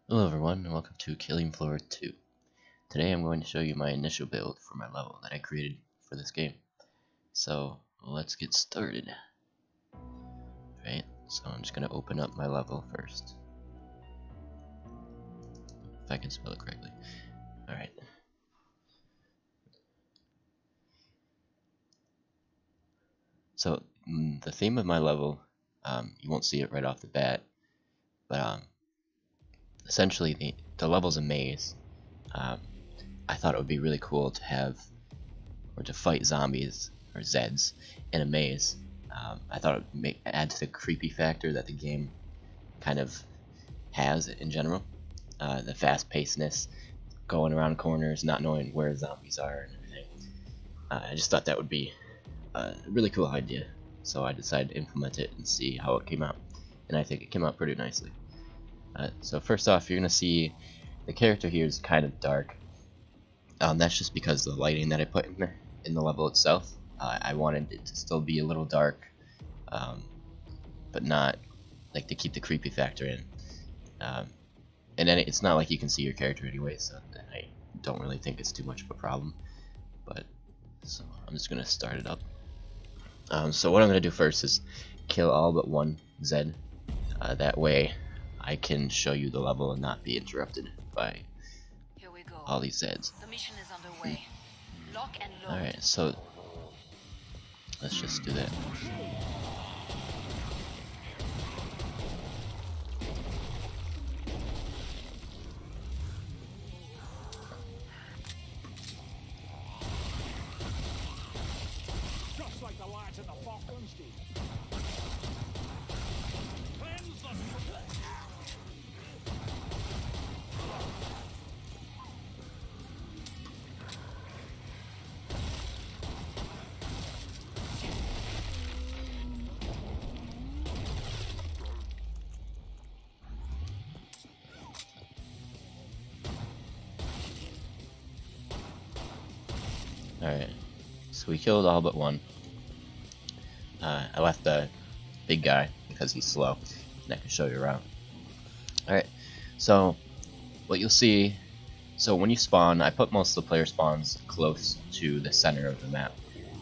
Hello everyone, and welcome to Killing Floor 2. Today I'm going to show you my initial build for my level that I created for this game. So, let's get started. Right, so I'm just going to open up my level first. If I can spell it correctly. Alright. So, the theme of my level, you won't see it right off the bat, but essentially the level's a maze. I thought it would be really cool to have, or to fight zombies, or Zeds, in a maze. I thought it would add to the creepy factor that the game kind of has in general. The fast-pacedness, going around corners, not knowing where zombies are and everything. I just thought that would be a really cool idea, so I decided to implement it and see how it came out. And I think it came out pretty nicely. So first off, you're going to see the character here is kind of dark. That's just because of the lighting that I put in the level itself. I wanted it to still be a little dark, but not like to keep the creepy factor in. And then it's not like you can see your character anyway, so I don't really think it's too much of a problem. But so I'm just gonna start it up. So what I'm gonna do first is kill all but one Zed. That way I can show you the level and not be interrupted by all these Zeds. The mission is underway. Lock and load. Alright, so let's just do that. Just like the lads in the Falklands did. Cleanse them. Alright, so we killed all but one. I left the big guy because he's slow, and I can show you around. Alright, so what you'll see, so when you spawn, I put most of the player spawns close to the center of the map,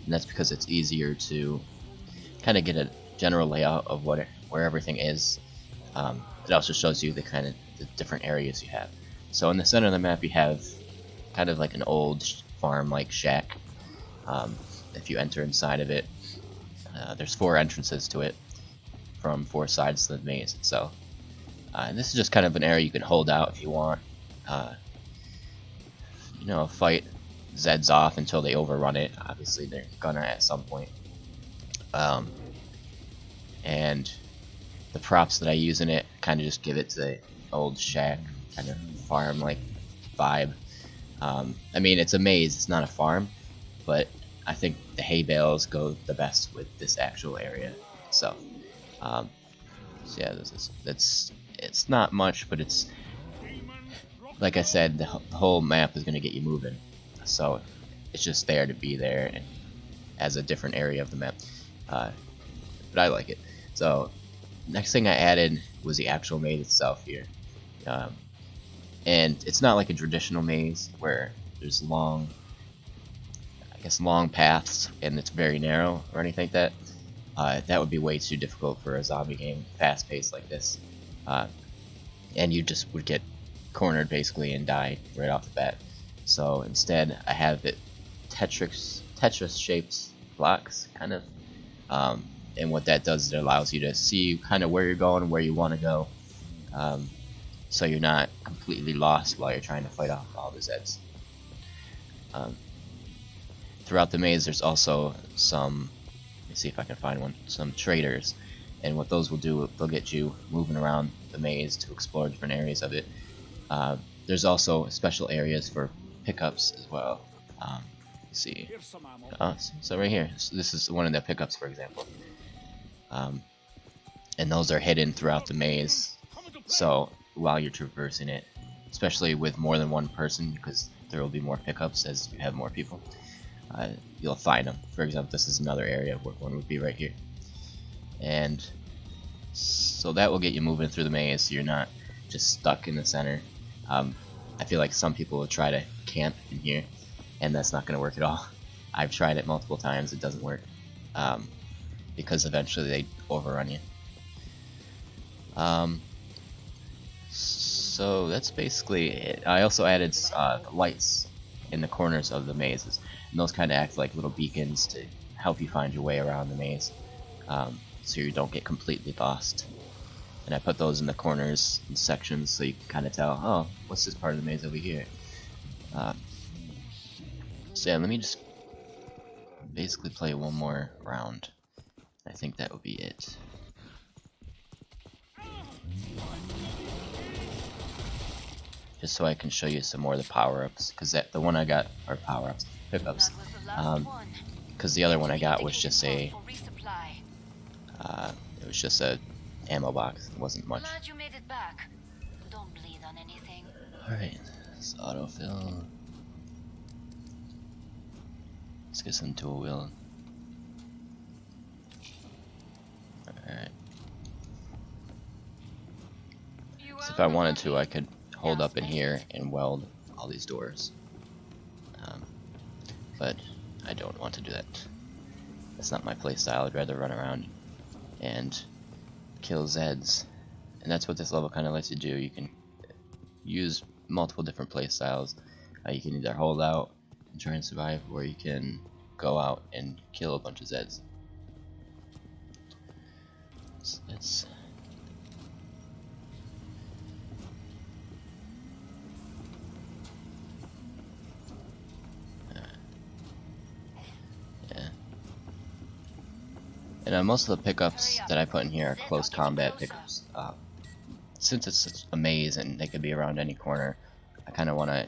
and that's because it's easier to kind of get a general layout of where everything is. It also shows you the different areas you have. So in the center of the map you have kind of like an old farm-like shack. If you enter inside of it, there's 4 entrances to it from 4 sides to the maze itself. And this is just kind of an area you can hold out if you want. Fight Zeds off until they overrun it. Obviously, they're gonna at some point. And the props that I use in it kind of just give it to the old shack, kind of farm-like vibe. I mean, it's a maze, it's not a farm, but I think the hay bales go the best with this actual area itself. So yeah, it's not much, but it's, like I said, the whole map is going to get you moving, so it's just there to be there and as a different area of the map. But I like it. So next thing I added was the actual maze itself here. And it's not like a traditional maze where there's long paths and it's very narrow or anything like that. That would be way too difficult for a zombie game, fast-paced like this. And you just would get cornered basically and die right off the bat. So instead, I have it Tetris-shaped blocks, kind of. And what that does is it allows you to see kind of where you're going, where you want to go. So you're not completely lost while you're trying to fight off all the Zeds. Throughout the maze there's also some, let me see if I can find one, some traders, and what those will do, they'll get you moving around the maze to explore different areas of it. There's also special areas for pickups as well. Let's see, so right here, so this is one of the pickups, for example. And those are hidden throughout the maze, so while you're traversing it, especially with more than one person, because there will be more pickups as you have more people, you'll find them. For example, this is another area where one would be right here, and so that will get you moving through the maze, so you're not just stuck in the center. I feel like some people will try to camp in here, and that's not going to work at all. I've tried it multiple times, it doesn't work, because eventually they overrun you. So that's basically it. I also added lights in the corners of the mazes, and those kind of act like little beacons to help you find your way around the maze, so you don't get completely lost. And I put those in the corners and sections so you can kind of tell, oh, what's this part of the maze over here? So yeah, let me just basically play one more round. I think that would be it. Just so I can show you some more of the power-ups, because the one I got are power-ups, pickups. Because the other one I got was just a, it was just a ammo box. It wasn't much. Glad you made it back. Don't bleed on anything. Alright, let's autofill. Let's get some dual wheel. Alright. So if I wanted to, I could hold up in here and weld all these doors. But I don't want to do that. That's not my playstyle. I'd rather run around and kill Zeds. And that's what this level kind of lets you do. You can use multiple different playstyles. You can either hold out and try and survive, or you can go out and kill a bunch of Zeds. So that's and most of the pickups that I put in here are close combat pickups. Since it's such a maze and they could be around any corner, I kind of want to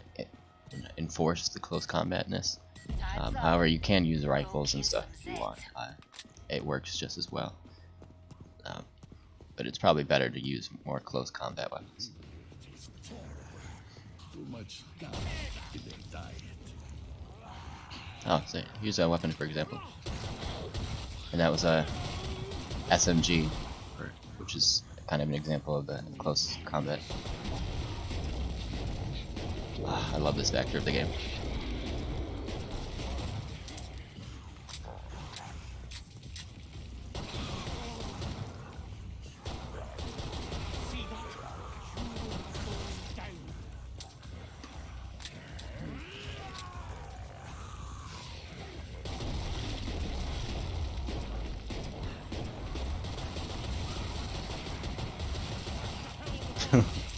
enforce the close combatness. However, you can use rifles and stuff if you want. It works just as well. But it's probably better to use more close combat weapons. Oh, so here's a weapon, for example. And that was a SMG, which is kind of an example of the close combat. I love this factor of the game.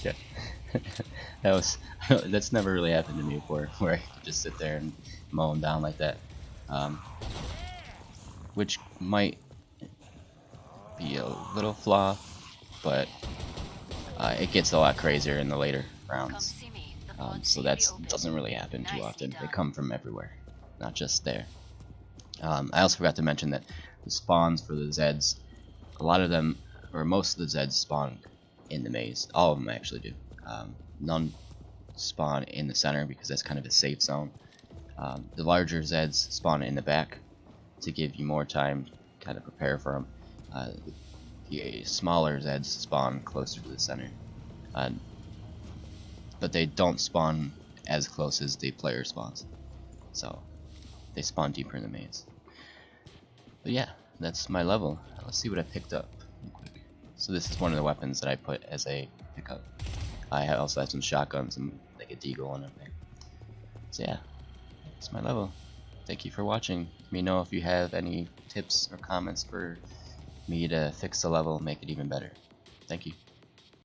Yeah. That's never really happened to me before, where I could just sit there and mow them down like that, which might be a little flaw, but it gets a lot crazier in the later rounds. So that doesn't really happen too often. They come from everywhere, not just there. I also forgot to mention that the spawns for the Zeds, a lot of them, or most of the Zeds spawn in the maze. All of them actually do. None spawn in the center because that's kind of a safe zone. The larger Zeds spawn in the back to give you more time to kind of prepare for them. The smaller Zeds spawn closer to the center. But they don't spawn as close as the player spawns. So they spawn deeper in the maze. But yeah, that's my level. Let's see what I picked up real quick. So this is one of the weapons that I put as a pickup. I also have some shotguns and like a deagle and everything. So yeah, that's my level. Thank you for watching. Let me know if you have any tips or comments for me to fix the level, make it even better. Thank you.